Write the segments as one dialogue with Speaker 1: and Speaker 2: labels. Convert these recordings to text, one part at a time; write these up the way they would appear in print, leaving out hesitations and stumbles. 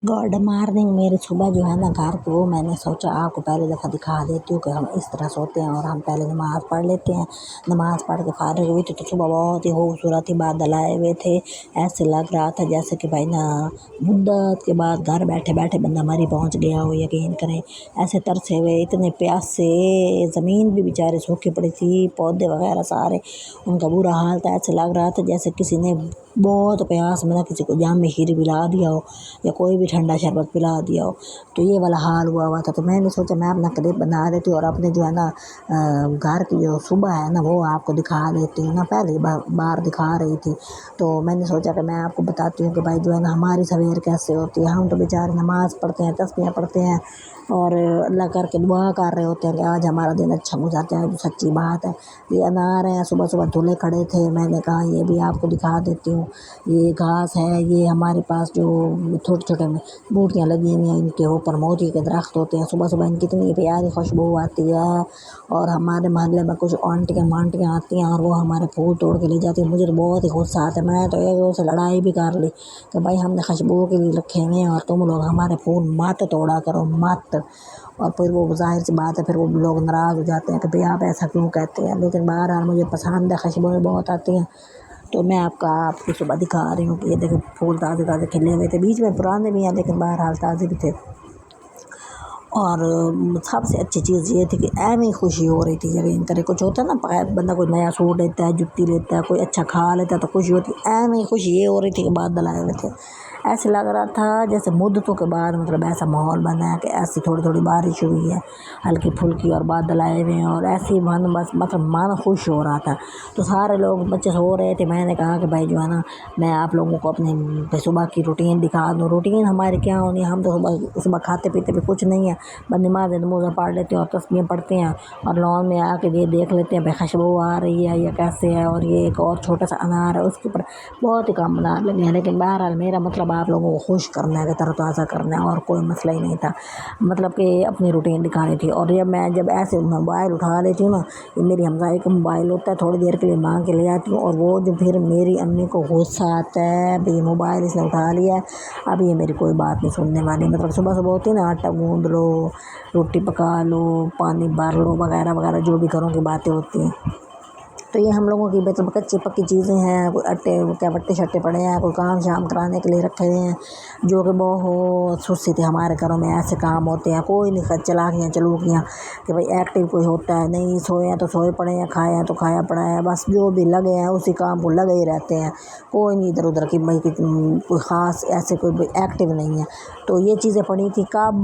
Speaker 1: Good morning. मेरी सुबह जो है ना घर को मैंने सोचा आपको पहले दफ़ा दिखा देती हूँ कि हम इस तरह सोते हैं और हम पहले नमाज़ पढ़ लेते हैं। नमाज़ पढ़ के फारिग हुई थी तो सुबह बहुत ही खूबसूरत ही बादल आए हुए थे। ऐसे लग रहा था जैसे कि भाई ना मुद्दत के बाद घर बैठे बैठे बंदा मरी पहुँच गया हो। यकीन करें ऐसे तरसे हुए इतने प्यासे, ज़मीन भी बेचारे सूखी पड़ी थी, पौधे वगैरह सारे उनका बुरा हाल था। ऐसे लग रहा था जैसे किसी ने बहुत प्यास में ना किसी को जाम में खीर पिला दिया हो या कोई भी ठंडा शरबत पिला दिया हो। तो ये वाला हाल हुआ था। तो मैंने सोचा मैं अपना क्लिप बना देती हूँ और अपने जो है ना घर की जो सुबह है ना वो आपको दिखा देती हूँ ना। पहली बार दिखा रही थी तो मैंने सोचा कि मैं आपको बताती हूँ कि भाई जो है ना हमारी सवेर कैसे होती है। हम तो बेचारे नमाज़ पढ़ते हैं, तस्बीहें पढ़ते हैं और अल्लाह करके दुआ कर रहे होते हैं कि आज हमारा दिन अच्छा गुजर जाए। जो सच्ची बात है। ये अनार हैं, सुबह सुबह धुले खड़े थे, मैंने कहा ये भी आपको दिखा देती हूँ। ये घास है, ये हमारे पास जो छोटे छोटे बूटियाँ लगी हुई हैं, इनके ऊपर मोती के दरख्त होते हैं। सुबह सुबह इनकी इतनी प्यारी खुशबू आती है और हमारे मोहल्ले में कुछ आंटियाँ आती हैं और वो हमारे फूल तोड़ के ले जाती हैं। मुझे तो बहुत ही गुस्सा आता है। मैं तो एक दो से लड़ाई भी कर ली कि भाई हमने खुशबू के लिए रखे हुए हैं और तुम लोग हमारे फूल मत तोड़ा करो, मत। और फिर वो ज़ाहिर सी बात है, फिर वो लोग नाराज़ हो जाते हैं कि भाई आप ऐसा क्यों कहते हैं। लेकिन बहरहाल मुझे पसंद है, खुशबुएँ बहुत आती हैं। तो मैं आपको सुबह दिखा रही हूँ कि ये देखो फूल ताज़े ताज़े खिले हुए थे, बीच में पुराने भी हैं लेकिन बहरहाल ताज़े भी थे। और सबसे अच्छी चीज़ ये थी कि ऐवें ही खुशी हो रही थी। यकीन करें कुछ होता है ना, बंदा कोई नया सूट लेता है, जुत्ती लेता है, कोई अच्छा खा लेता है तो खुशी होती है। ऐवें ही खुशी ये हो रही थी कि बादल आए हुए थे। ऐसे लग रहा था जैसे मुद्दतों के बाद मतलब ऐसा माहौल बना है कि ऐसी थोड़ी थोड़ी बारिश हुई है, हल्की फुल्की, और बादल आए हुए हैं और ऐसे ही मन बस मतलब मन खुश हो रहा था। तो सारे लोग बच्चे सो रहे थे। मैंने कहा कि भाई जो है ना मैं आप लोगों को अपने सुबह की रूटीन दिखा दूँ। रूटीन हमारी क्या होनी है, हम तो सुबह सुबह खाते पीते भी कुछ नहीं है, बस नमाज़ नमूज़ पढ़ लेते हैं और तस्बीहें पढ़ते हैं और लॉन में आके ये देख लेते हैं भाई खुशबू आ रही है या कैसे है। और ये एक और छोटा सा अनार है, उसके ऊपर बहुत ही कम अनार लगे हैं। लेकिन बहरहाल मेरा मतलब आप लोगों को खुश करना है, तरोताज़ा करना है और कोई मसला ही नहीं था। मतलब कि अपनी रूटीन दिखानी थी। और जब ऐसे मोबाइल उठा लेती हूँ ना, ये मेरी हमसाई का मोबाइल होता है, थोड़ी देर के लिए मांग के ले जाती हूँ और वो जो फिर मेरी अम्मी को गुस्सा आता है भाई मोबाइल इसने उठा लिया है, अब ये मेरी कोई बात नहीं सुनने वाली। मतलब सुबह सुबह होती है ना, आटा गूँध लो, रोटी पका लो, पानी भर लो, वगैरह वगैरह जो भी घरों की बातें होती हैं। तो ये हम लोगों की मतलब कच्ची पक्की चीज़ें हैं। कोई अट्टे क्या वट्टे शट्टे पड़े हैं, कोई काम शाम कराने के लिए रखे हुए हैं जो कि बहुत सुस्ती थे। हमारे घरों में ऐसे काम होते हैं, कोई नहीं चलाकियाँ चलूकियाँ कि भाई एक्टिव कोई होता है नहीं। सोए हैं तो सोए पड़े हैं, खाए हैं तो खाया पड़ा है, बस जो भी लगे हैं उसी काम को लगे ही रहते हैं। कोई नहीं इधर उधर की भाई कोई ख़ास ऐसे कोई एक्टिव नहीं है। तो ये चीज़ें पड़ी थी, कब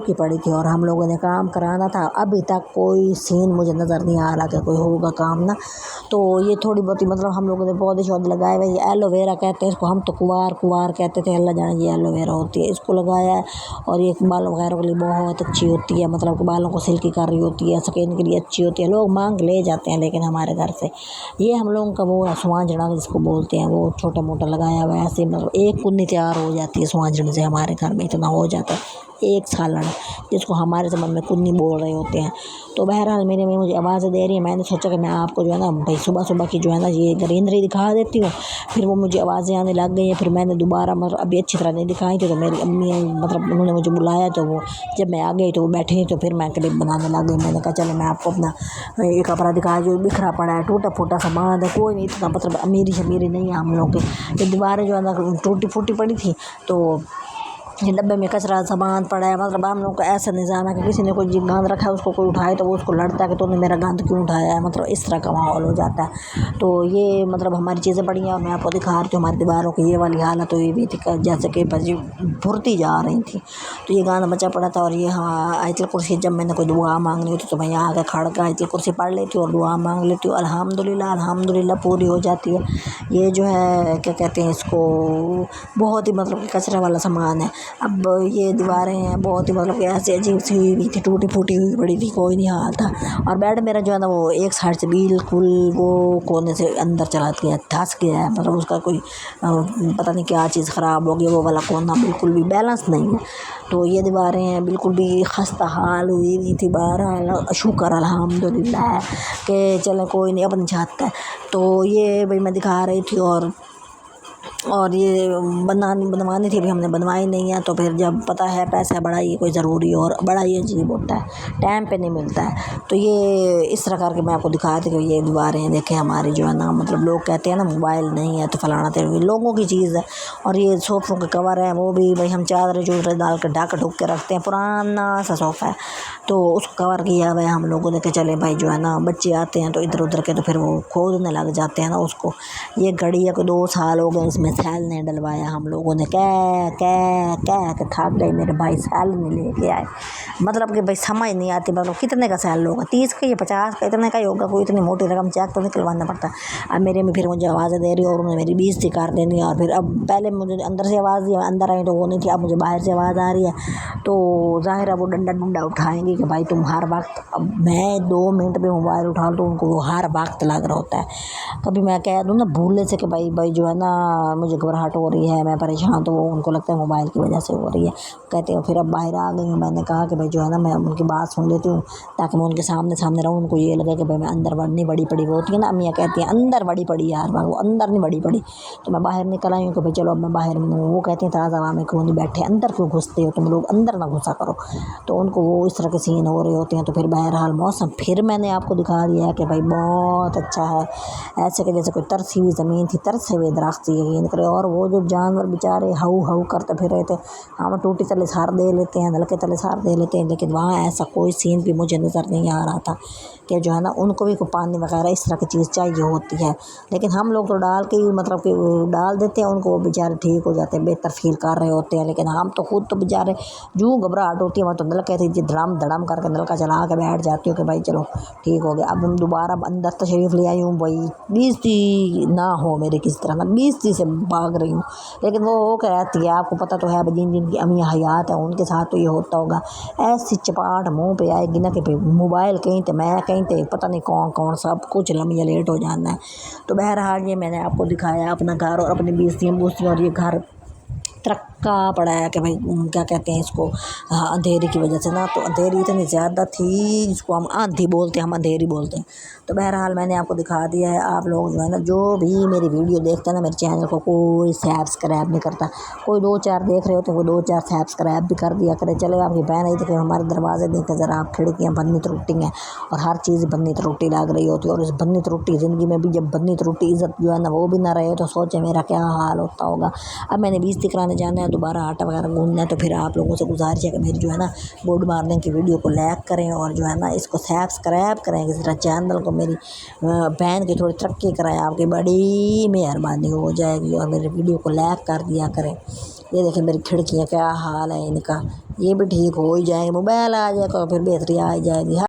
Speaker 1: की पड़ी थी और हम लोगों ने काम कराना था। अभी तक कोई सीन मुझे नज़र नहीं आ रहा कि कोई होगा काम ना। तो ये थोड़ी बहुत ही मतलब हम लोगों ने पौधे शौधे लगाए हुए। ये एलोवेरा कहते हैं इसको, हम तो कुवार कहते थे, अल्लाह जाने ये एलोवेरा होती है, इसको लगाया है। और ये बालों वगैरह के लिए बहुत अच्छी होती है, मतलब कि बालों को सिल्की कर रही होती है, स्किन के लिए अच्छी होती है। लोग मांग ले जाते हैं लेकिन हमारे घर से ये हम लोगों का वो है सुहांजना जिसको बोलते हैं, वो छोटा मोटा लगाया हुआ है। ऐसे मतलब एक कुन्नी तैयार हो जाती है सुहांजने से, हमारे घर में इतना हो जाता है एक सालन, जिसको हमारे ज़बान में कुन्नी बोल रहे होते हैं। तो बहरहाल मेरे में मुझे आवाज़ें दे रही है। मैंने सोचा कि मैं आपको जो है ना भाई सुबह सुबह की जो है ना ये ग्रीनरी दिखा देती हूँ। फिर वो मुझे आवाज़ें आने लग गई हैं, फिर मैंने दोबारा मतलब अभी अच्छी तरह नहीं दिखाई थी। तो मेरी अम्मी मतलब उन्होंने मुझे बुलाया तो वो जब मैं आ गई तो वो बैठी थी, तो फिर मैं क्लिप बनाने लग गई। मैंने कहा चलो मैं आपको अपना एक कपड़ा दिखाया जो बिखरा पड़ा है, टूटा फूटा सामान है, कोई नहीं इतना मतलब अमीरी शमीरी नहीं है हम लोग के। ये दीवारें जो है ना टूटी फूटी पड़ी थी तो ये डब्बे में कचरा सामान पड़ा है। मतलब हम लोग का ऐसा निज़ाम है कि किसी ने कोई गंद रखा है उसको कोई उठाए तो वो उसको लड़ता है कि तूने मेरा गंद क्यों उठाया है। मतलब इस तरह का माहौल हो जाता है। तो ये मतलब हमारी चीज़ें पड़ी हैं और मैं आपको दिखा रही हूँ हमारी दीवारों की ये वाली हालत हुई हुई थी जैसे कि भुरती जा रही थी। तो ये गाना बचा पड़ा था और ये हाँ आयतुल कुर्सी, जब मैंने कोई दुआ मांगनी होती तो मैं यहाँ आकर खड़ कर आयतुल कुर्सी पढ़ लेती हूँ और दुआ मांग लेती हूँ। अल्हम्दुलिल्लाह अल्हम्दुलिल्लाह पूरी हो जाती है। ये जो है क्या कहते हैं इसको, बहुत ही मतलब कि कचरा वाला सामान है। अब ये दीवारें हैं बहुत ही मतलब कि ऐसे अजीब सी हुई थी, टूटी फूटी हुई पड़ी थी, कोई नहीं हाल था। और बेड मेरा जो है ना वो एक साइड से बिल्कुल वो कोने से अंदर चला गया, धंस गया है। मतलब उसका कोई पता नहीं क्या चीज़ ख़राब हो गई, वो वाला कोना बिल्कुल भी बैलेंस नहीं है। तो ये दीवारें हैं बिल्कुल भी खस्ता हाल हुई हुई थी। बहरहाल शुक्र अल्हम्दुलिल्लाह कि चलो कोई नहीं अपनी छत है। तो ये भाई मैं दिखा रही थी और और ये बनवानी थी, भी हमने बनवाई नहीं है। तो फिर जब पता है पैसा बड़ा ही कोई ज़रूरी और बड़ा ही अजीब होता है, टाइम पे नहीं मिलता है। तो ये इस तरह करके मैं आपको दिखा थी कि ये दीवारें देखें हमारी जो है ना, मतलब लोग कहते हैं ना मोबाइल नहीं है तो फलाना तेरे लोगों की चीज़ है। और ये सोफ़ों के कवर हैं वो भी भाई हम चादरें चूदरें डाल के ढक ढुक के रखते हैं, पुराना सा सोफ़ा है तो उसको कवर किया हुआ है हम लोगों ने कि चले भाई जो है ना बच्चे आते हैं तो इधर उधर के तो फिर वो खोदने लग जाते हैं ना उसको। ये घड़ी है को 2 साल हो गए इसमें सैल नहीं डलवाया हम लोगों ने, कह के थक गए मेरे भाई, सैल नहीं लेके आए। मतलब कि भाई समझ नहीं आती, मतलब कितने का सैल होगा, 30 का या 50 का, इतने का ही होगा, कोई इतनी मोटी रकम चेक तो निकलवाना पड़ता है। अब मेरे में फिर मुझे आवाज़ें दे रही और उन्होंने मेरी बेइज्जती कर देनी। और फिर अब पहले मुझे अंदर से आवाज़ दी, अंदर आई तो वो नहीं थी, अब मुझे बाहर से आवाज़ आ रही है तो ज़ाहिर है वो डंडा डुंडा उठाएंगी कि भाई तुम हर वक्त। अब मैं 2 मिनट में मोबाइल उठा तो उनको वो हर वक्त लग रहा होता है। कभी मैं कह दूँ ना भूलने से कि भाई जो है ना मुझे घबराहट हो रही है, मैं परेशान, तो वो उनको लगता है मोबाइल की वजह से हो रही है, कहते हो। फिर अब बाहर आ गई हूँ, मैंने कहा कि भाई जो है ना मैं उनकी बात सुन लेती हूँ ताकि मैं उनके सामने रहूँ, उनको ये लगे कि भाई मैं अंदर नहीं बड़ी पड़ी। वो होती है ना अम्मियाँ कहती हैं अंदर बड़ी पड़ी यार, वो अंदर नहीं बड़ी पड़ी। तो मैं बाहर निकल आई हूँ कि भाई चलो अब मैं बाहर में हूँ। वो कहती हैं ताज़ा हवा में क्यों नहीं बैठे, अंदर क्यों घुसते हो तुम लोग, अंदर ना घुसा करो। तो उनको वो इस तरह के सीन हो रहे होते हैं। तो फिर बहरहाल मौसम फिर मैंने आपको दिखा दिया है कि भाई बहुत अच्छा है, ऐसे कि जैसे कोई तरसी हुई ज़मीन थी, तरसे हुए दरख्त थी, यकीन करे। और वो जो जानवर बेचारे हाउ हाउ करते फिर रहे थे, हम टूटी तले सार दे लेते हैं, नलके तले सार दे लेते हैं, लेकिन वहाँ ऐसा कोई सीन भी मुझे नज़र नहीं आ रहा था कि जो है ना उनको भी पानी वगैरह इस तरह की चीज़ चाहिए होती है। लेकिन हम लोग तो डाल के मतलब कि डाल देते हैं उनको, वो बेचारे ठीक हो जाते हैं, बेहतर फील कर रहे होते हैं। लेकिन हम तो खुद तो बेचारे जूँ घबराहट होती है, मैं तो नलके थी धड़म धड़म करके नलका चला के बैठ जाती हूँ कि भाई चलो ठीक हो गया। अब हम दोबारा अंदर तशरीफ़ ले आई हूँ, भाई बेइज्जती ना हो मेरी किसी तरह ना, बेइज्जती से भाग रही हूँ। लेकिन वो हो के रहती है, आपको पता तो है जिन जिनकी अम्मियाँ हयात है उनके साथ तो ये होता होगा। ऐसी चपाट मुँह पे आएगी ना कि मोबाइल कहीं तो मैं कहीं तो पता नहीं कौन कौन सब कुछ लम्हा लेट हो जाना है। तो बहरहाल ये मैंने आपको दिखाया अपना घर और अपनी बेइज्जतियाँ बूझती। और ये घर तरक्का पड़ा है कि भाई क्या कहते हैं इसको, हाँ अंधेरी की वजह से ना, तो अंधेरी इतनी ज़्यादा थी जिसको हम आंधी बोलते हैं, हम अंधेरी बोलते हैं। तो बहरहाल मैंने आपको दिखा दिया है। आप लोग जो है ना जो भी मेरी वीडियो देखते हैं ना, मेरे चैनल को कोई सब्सक्राइब नहीं करता, कोई 2-4 देख रहे होते हैं, कोई 2-4 सब्सक्राइब भी कर दिया करे। चले आपकी बहन आई तो फिर हमारे दरवाजे देखें ज़रा आप, खिड़कियाँ बंदी त्रुटी हैं और हर चीज़ बंदी त्रुटी लग रही होती है। और इस बंदी त्रुटी ज़िंदगी में भी जब बंदी त्रुटी इज़्ज़त जो है ना वो भी ना रहे तो सोचे मेरा क्या हाल होता होगा। अब मैंने बेइज्जती कराने जाना है, दोबारा आटा वगैरह गूंदना है, तो फिर आप लोगों से गुजारिश है कि मेरी जो है ना गुड मॉर्निंग की वीडियो को लाइक करें और जो है ना इसको सब्सक्राइब करें, किसी तरह चैनल को मेरी बहन की थोड़ी तरक्की कराएं, आपकी बड़ी मेहरबानी हो जाएगी। और मेरी वीडियो को लाइक कर दिया करें। ये देखें मेरी खिड़कियाँ क्या हाल है इनका, ये भी ठीक हो ही जाएंगे, मोबाइल आ जाएगा तो फिर बेहतरी आ ही जाएगी।